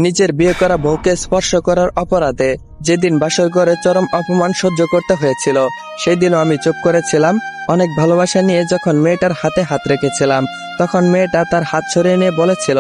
নিজের বিয়ে করা বউকে স্পর্শ করার অপরাধে যেদিন বাসর ঘরে চরম অপমান সহ্য করতে হয়েছিল সেই দিনও আমি চুপ করেছিলাম। অনেক ভালোবাসা নিয়ে যখন মেয়েটার হাতে হাত রেখেছিলাম তখন মেয়েটা তার হাত সরিয়ে নিয়ে বলেছিল,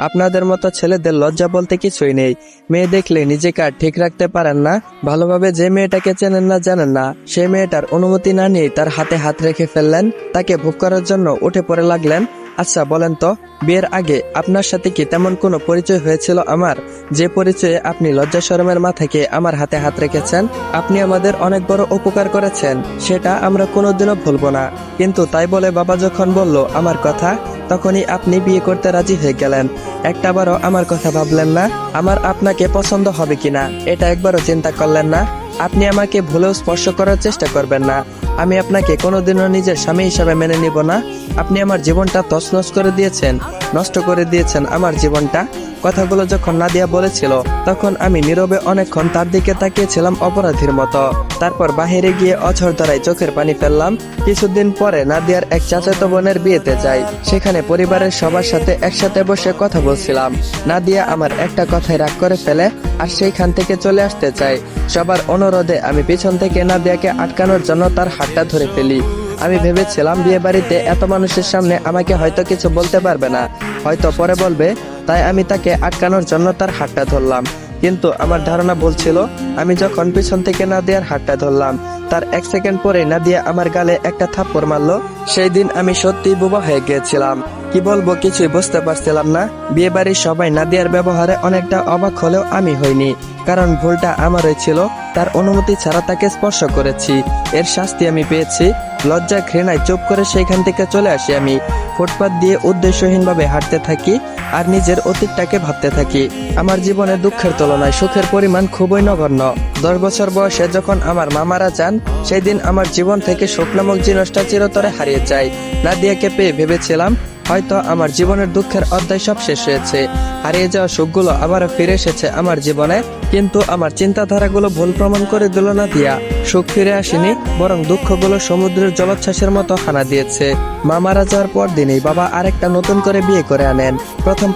আপনাদের মতো ছেলেদের লজ্জা বলতে কিছুই নেই। মেয়ে দেখলে নিজেকে আর ঠিক রাখতে পারেন না। ভালোভাবে যে মেয়েটাকে চেনেন না জানেন না সেই মেয়েটার অনুমতি না নিয়ে তার হাতে হাত রেখে ফেললেন, তাকে ভোগ করার জন্য উঠে পড়ে লাগলেন। আচ্ছা বলেন তো, বিয়ের আগে আপনার সাথে কি তেমন কোনো পরিচয় হয়েছিল আমার, যে পরিচয়ে আপনি লজ্জা শরমের মাথাকে আমার হাতে হাত রেখেছেন? আপনি আমাদের অনেক বড় উপকার করেছেন, সেটা আমরা কোনোদিনও ভুলবো না। কিন্তু তাই বলে বাবা যখন বলল আমার কথা, তখনই আপনি বিয়ে করতে রাজি হয়ে গেলেন। একটাবারও আমার কথা ভাবলেন না, আমার আপনাকে পছন্দ হবে কিনা এটা একবারও চিন্তা করলেন না। আপনি আমাকে ভুলেও স্পর্শ করার চেষ্টা করবেন না। আমি আপনাকে কোনোদিনও নিজের স্বামী হিসাবে মেনে নিব না। আপনি আমার জীবনটা তছনছ করে দিয়েছেন, নষ্ট করে দিয়েছেন আমার জীবনটা। কথাগুলো যখন নাদিয়া বলেছিল তখন আমি নীরবে অনেকক্ষণ তার দিকে তাকিয়েছিলাম অপরাধীর মতো। তারপর বাহিরে গিয়ে অঝর ধারায় চোখের পানি ফেললাম। কিছুদিন পরে নাদিয়ার এক চাচাতো বোনের বিয়েতে যাই। সেখানে পরিবারের সবার সাথে একসাথে বসে কথা বলছিলাম। নাদিয়া আমার একটা কথায় রাগ করে ফেলে আর সেইখান থেকে চলে আসতে চাই। সবার অনুরোধে আমি পিছন থেকে নাদিয়াকে আটকানোর জন্য তার হাতটা ধরে ফেলি। আমি ভেবেছিলাম বিয়ে বাড়িতে এত মানুষের সামনে আমাকে হয়তো কিছু বলতে পারবে না, হয়তো পরে বলবে, তাই আমি তাকে আটকানোর জন্য তার হাতটা ধরলাম। কিন্তু আমার ধারণা বলছিল আমি যখন পিছন থেকে নাদিয়ার হাতটা ধরলাম তার 1 সেকেন্ড পরে নাদিয়া আমার গালে একটা থাপ্পড় মারলো। সেই দিন আমি সত্যি বোবা হয়ে গিয়েছিলাম। কি বলবো কিছুই বুঝতে পারছিলাম না। বিয়ে বাড়ির সবাই নাদিয়ার ব্যবহারে অনেকটা অবাক হলেও আমি হইনি, কারণ ভুলটা আমারই ছিল। তার অনুমতি ছাড়া তাকে স্পর্শ করেছি, এর শাস্তি আমি পেয়েছি। লজ্জা ঘৃণায় চুপ করে সেইখান থেকে চলে আসি। আমি ফুটপাত দিয়ে উদ্দেশ্যহীনভাবে হাঁটতে থাকি আর নিজের অতীতটাকে ভাবতে থাকি। আমার জীবনে দুঃখের তুলনায় সুখের পরিমাণ খুবই নগণ্য। 10 বছর বয়সে যখন আমার মা মারা যান সেই দিন আমার জীবন থেকে সুখ নামক জিনিসটা চিরতরে হারিয়ে যায়। নাদিয়াকে পেয়ে ভেবেছিলাম হয়তো আমার জীবনের দুঃখের অধ্যায় সব শেষ হয়েছে, হারিয়ে যাওয়া সুখগুলো আবারও ফিরে এসেছে আমার জীবনে। কিন্তু আমার চিন্তাধারাগুলো ভুল প্রমাণ করে দিল নাদিয়া। সুখ ফিরে আসেনি, বরং দুঃখগুলো সমুদ্রের জলোচ্ছ্বাসের মতো হানা দিয়েছে। মা মারা যাওয়ার পর দিনেই বাবা আরেকটা নতুন করে বিয়ে করে আনেন।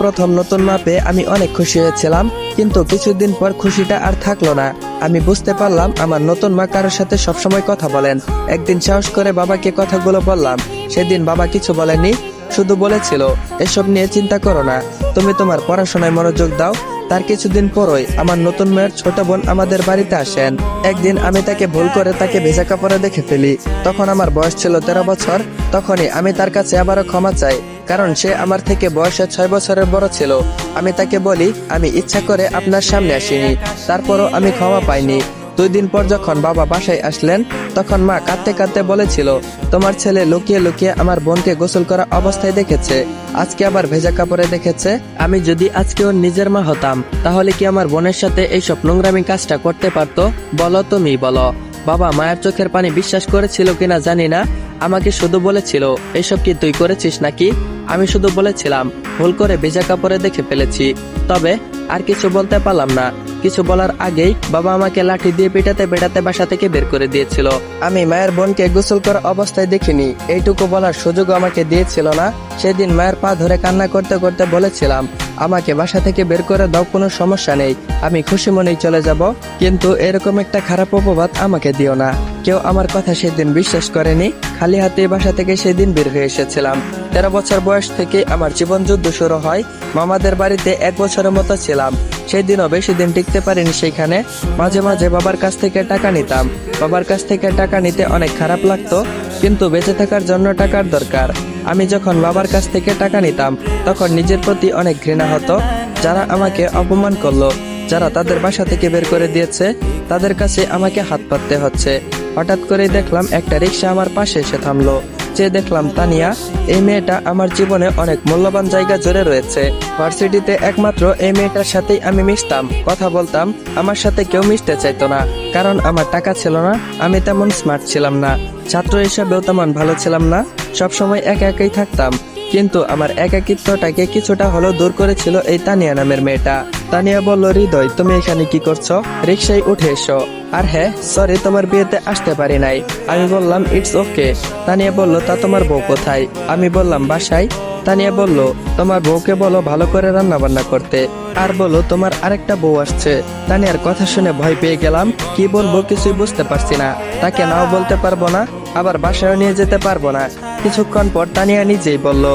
প্রথম নতুন মা পেয়ে আমি অনেক খুশি হয়েছিলাম, কিন্তু কিছুদিন পর খুশিটা আর থাকলো না। আমি বুঝতে পারলাম আমার নতুন মা কারোর সাথে সবসময় কথা বলেন। একদিন সাহস করে বাবাকে কথাগুলো বললাম। সেদিন বাবা কিছু বলেনি, শুধু বলেছিল এসব নিয়ে চিন্তা করো না, তুমি তোমার পড়াশোনায় মনোযোগ দাও। তার কিছুদিন পরই আমার নতুন মেয়ের ছোট বোন আমাদের বাড়িতে আসেন। একদিন আমি তাকে ভুল করে তাকে ভেজা কাপড়ে দেখে ফেলি। তখন আমার বয়স ছিল 13 বছর। তখনই আমি তার কাছে আবারও ক্ষমা চাই, কারণ সে আমার থেকে বয়সে 6 বছরের বড় ছিল। আমি তাকে বলি আমি ইচ্ছা করে আপনার সামনে আসিনি, তারপরও আমি ক্ষমা পাইনি। 2 দিন পর যখন বাবা বাসায় আসলেন তখন মা কাঁদতে কাঁদতে বলেছিল, তোমার ছেলে লুকিয়ে লুকিয়ে আমার বোনকে গোসল করা অবস্থায় দেখেছে, আজকে আবার ভেজা কাপড়ে দেখেছে। আমি যদি আজকে ওর নিজের মা হতাম তাহলে কি আমার বোনের সাথে এইসব নোংরামি কাজটা করতে পারতো? বলো, তুমি বলো। বাবা মায়ের চোখের পানি বিশ্বাস করেছিল কিনা জানি না, আমাকে শুধু বলেছিল এসব কি তুই করেছিস নাকি? আমি শুধু বলেছিলাম ভুল করে ভেজা কাপড়ে দেখে ফেলেছি। তবে আর কিছু বলতে পারলাম না। কিছু বলার আগেই বাবা আমাকে লাঠি দিয়ে পেটাতে পেটাতে বাসা থেকে বের করে দিয়েছিল। আমি মায়ের বোনকে গোসল করা অবস্থায় দেখিনি, এইটুকু বলার সুযোগ আমাকে দিয়েছিল না। সেদিন মায়ের পা ধরে কান্না করতে করতে বলেছিলাম আমাকে বাসা থেকে বের করে দাও, কোনো সমস্যা নেই, আমি খুশি মনেই চলে যাব, কিন্তু এরকম একটা খারাপ অপবাদ আমাকে দিও না। কেউ আমার কথা সেদিন বিশ্বাস করেনি। খালি হাতে বাসা থেকে সেদিন বের হয়ে এসেছিলাম। 13 বছর বয়স থেকে আমার জীবন যুদ্ধ শুরু হয়। মামাদের বাড়িতে 1 বছরের মতো ছিলাম। সেই দিনও বেশি দিন টিকতে পারিনি সেখানে। মাঝে মাঝে বাবার কাছ থেকে টাকা নিতাম। বাবার কাছ থেকে টাকা নিতে অনেক খারাপ লাগতো, কিন্তু বেঁচে থাকার জন্য টাকার দরকার। আমি যখন বাবার কাছ থেকে টাকা নিতাম তখন নিজের প্রতি অনেক ঘৃণা হতো। যারা আমাকে অপমান করলো, যারা তাদের বাসা থেকে বের করে দিয়েছে, তাদের কাছে আমাকে হাত পাততে হচ্ছে। হঠাৎ করে দেখলাম একটা রিক্সা আমার পাশে এসে থামলো। যে দেখলাম তানিয়া। এই মেয়েটা আমার জীবনে অনেক মূল্যবান জায়গা জুড়ে রয়েছে। ভার্সিটিতে একমাত্র এই মেয়েটার সাথেই আমি মিশতাম, কথা বলতাম। আমার সাথে কেউ মিশতে চাইতো না, কারণ আমার টাকা ছিল না, আমি তেমন স্মার্ট ছিলাম না, ছাত্র হিসেবেও তেমন ভালো ছিলাম না, সবসময় একা একাই থাকতাম। কিন্তু আমার একাকিত্বটাকে কিছুটা হলেও দূর করেছিল এই তানিয়া নামের মেয়েটা। তানিয়া বলল, হৃদয় তুমি এখানে কি করছো? রিক্সায় উঠে এসো। আর হ্যাঁ, সরি তোমার বিয়েতে আসতে পারি নাই। আমি বললাম ইটস ওকে। তানিয়া বলল, তা তোমার বউ কোথায়? আমি বললাম বাসায়। তানিয়া বলল, তোমার বউকে বলো ভালো করে রান্না বান্না করতে। আর বলো তোমার আরেকটা বউ আসছে। তানিয়ার কথা শুনে ভয় পেয়ে গেলাম, কি বলবো কিছুই বুঝতে পারছি না। তাকে নাও বলতে পারবো না, আবার বাসায় নিয়ে যেতে পারবো না। কিছুক্ষণ পর তানিয়া নিজেই বলল,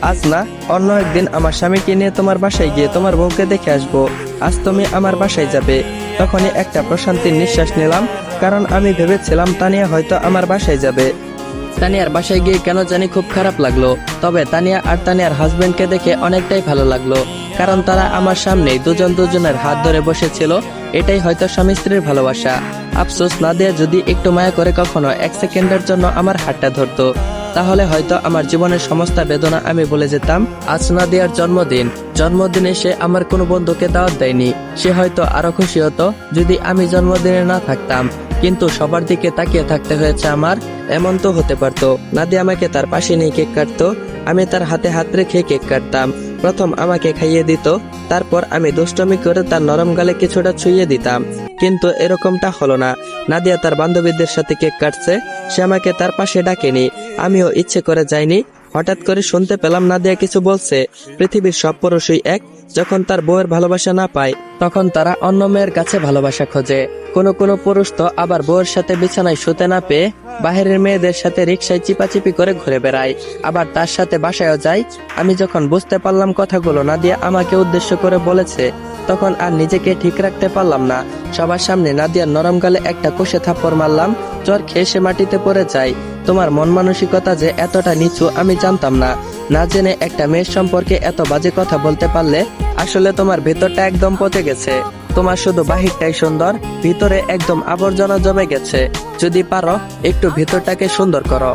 আজ না অন্য একদিন আমার স্বামীকে নিয়ে তোমার বাসায় গিয়ে তোমার বউকে দেখে আসবো। আজ তুমি আমার বাসায় যাবে। তখনই একটা প্রশান্তির নিঃশ্বাস নিলাম, কারণ আমি ভেবেছিলাম তানিয়া হয়তো আমার বাসায় যাবে। তানিয়ার বাসায় গিয়ে কেন জানি খুব খারাপ লাগলো। তবে তানিয়া আর তানিয়ার হাজবেন্ডকে দেখে অনেকটাই ভালো লাগলো, কারণ তারা আমার সামনেই দুজন দুজনের হাত ধরে বসেছিল। এটাই হয়তো স্বামী স্ত্রীর ভালোবাসা। আফসোস নাদিয়া যদি একটু মায়া করে কখনো 1 সেকেন্ডের জন্য আমার হাতটা ধরতো, তাহলে হয়তো আমার জীবনের সমস্ত বেদনা আমি বলে যেতাম। আজ নাদিয়ার জন্মদিনে সে আমার কোনো বন্ধুকে দাওয়াত দেয়নি। সে হয়তো আরো খুশি হতো যদি আমি জন্মদিনে না থাকতাম, কিন্তু সবার দিকে তাকিয়ে থাকতে হয়েছে আমার। এমন তো হতে পারতো নাদিয়া আমাকে তার পাশে নিয়ে কেক কাটতো, আমি তার হাতে হাত রেখে কেক কাটতাম। প্রথম আমাকে খাইয়ে দিত, তারপর আমি দুষ্টমি করে তার নরম গালে কিছুটা ছুঁয়ে দিতাম। কিন্তু এরকমটা হলো না। নাদিয়া তার বান্ধবীদের সাথে কেক কাটছে, সে আমাকে তার পাশে ডাকেনি, আমিও ইচ্ছে করে যাইনি। হঠাৎ করে শুনতে পেলাম নাদিয়া কিছু বলছে, পৃথিবীর সব পুরুষই এক, যখন তার বউয়ের ভালোবাসা না পায় তখন তারা অন্য মেয়ের কাছে ভালোবাসা খোঁজে। কোনো পুরুষ তো আবার বউয়ের সাথে বিছানায় শুতে না পেয়ে বাহিরের মেয়েদের সাথে রিকশায় চিপাচিপি করে ঘুরে বেড়ায়, আবার তার সাথে বাসায়ও যায়। আমি যখন বুঝতে পারলাম কথাগুলো নাদিয়া আমাকে উদ্দেশ্য করে বলেছে, তখন আর নিজেকে ঠিক রাখতে পারলাম না। সবার সামনে নাদিয়ার নরম গালে একটা কষে থাপ্পড় মারলাম, জ্বর খেয়ে সে মাটিতে পড়ে যায়। তোমার মন মানসিকতা যে এতটা নিচু আমি জানতাম না। না জেনে একটা মেয়ের সম্পর্কে এত বাজে কথা বলতে পারলে। আসলে তোমার ভেতরটা একদম পচে গেছে। তোমার শুধু বাহিরটাই সুন্দর, ভিতরে একদম আবর্জনা জমে গেছে। যদি পারো একটু ভেতরটাকে সুন্দর করো।